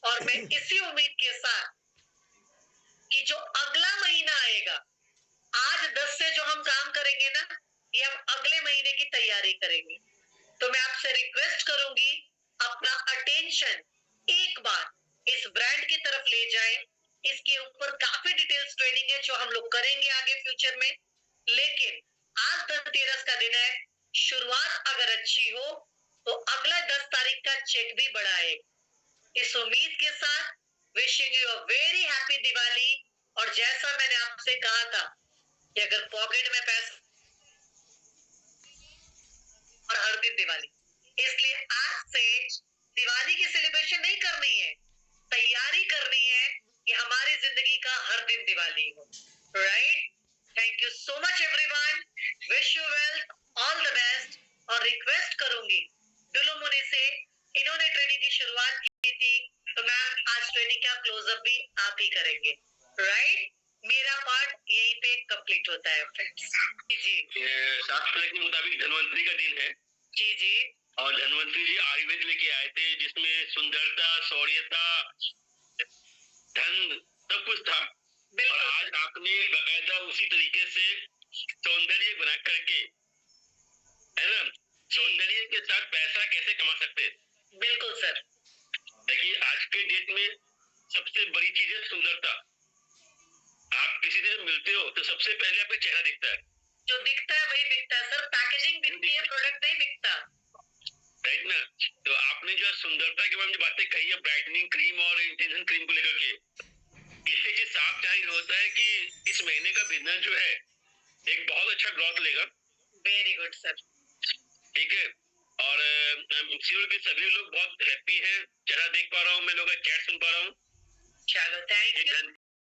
और मैं इसी उम्मीद के साथ कि जो अगला महीना आएगा, आज 10 से जो हम काम करेंगे ना, ये हम अगले महीने की तैयारी करेंगे। तो मैं आपसे रिक्वेस्ट करूंगी, अपना अटेंशन एक बार इस ब्रांड की तरफ ले जाएं। इसके ऊपर काफी डिटेल्स ट्रेनिंग है जो हम लोग करेंगे आगे फ्यूचर में, लेकिन आज धनतेरस का दिन है। शुरुआत अगर अच्छी हो तो अगला 10 तारीख का चेक भी बढ़ाएगा। इस उम्मीद के साथ wishing you a very happy Diwali. और जैसा मैंने आपसे कहा था कि अगर पॉकेट में पैसा, और हर दिन दिवाली, इसलिए आज से दिवाली की सेलिब्रेशन नहीं करनी है, तैयारी करनी है कि हमारी जिंदगी का हर दिन दिवाली हो। Right? Thank you so much everyone, wish you well, all the best. और रिक्वेस्ट करूंगी डुलू मुनि से, इन्होंने ट्रेनिंग की शुरुआत की थी, तो मैम आज ट्रेनिंग का क्लोजअप भी आप ही करेंगे। राइट? मेरा पार्ट यहीं पे कंप्लीट होता है फ्रेंड्स। जी शास्त्र के मुताबिक धन्वंतरी का दिन है। जी जी। और धन्वंतरी जी आयुर्वेद लेके आए थे, जिसमें सुंदरता, शौर्यता, धन सब कुछ था। और आज आपने बकायदा उसी तरीके से सौंदर्य बना करके, है ना, सौंदर्य के साथ पैसा कैसे कमा सकते हैं। बिल्कुल सर। देखिए आज के डेट में सबसे बड़ी चीज है सुंदरता। आप किसी से मिलते हो तो सबसे पहले आपका चेहरा दिखता है, जो दिखता है वही बिकता है सर। पैकेजिंग बिकती है, प्रोडक्ट नहीं बिकता। राइट ना? तो आपने जो सुंदरता के बारे में बातें कही है, ब्राइटनिंग क्रीम और इंटेंशन क्रीम को लेकर के, इससे चीज साफ जाहिर होता है कि इस महीने का बिजनेस जो है एक बहुत अच्छा ग्रोथ लेगा। Very good sir. ठीक है, और आई एम श्योर कि सभी लोग बहुत हैप्पी हैं। चेहरा देख पा रहा हूँ मैं, लोगों का चैट सुन पा रहा हूँ। चलो थैंक यू।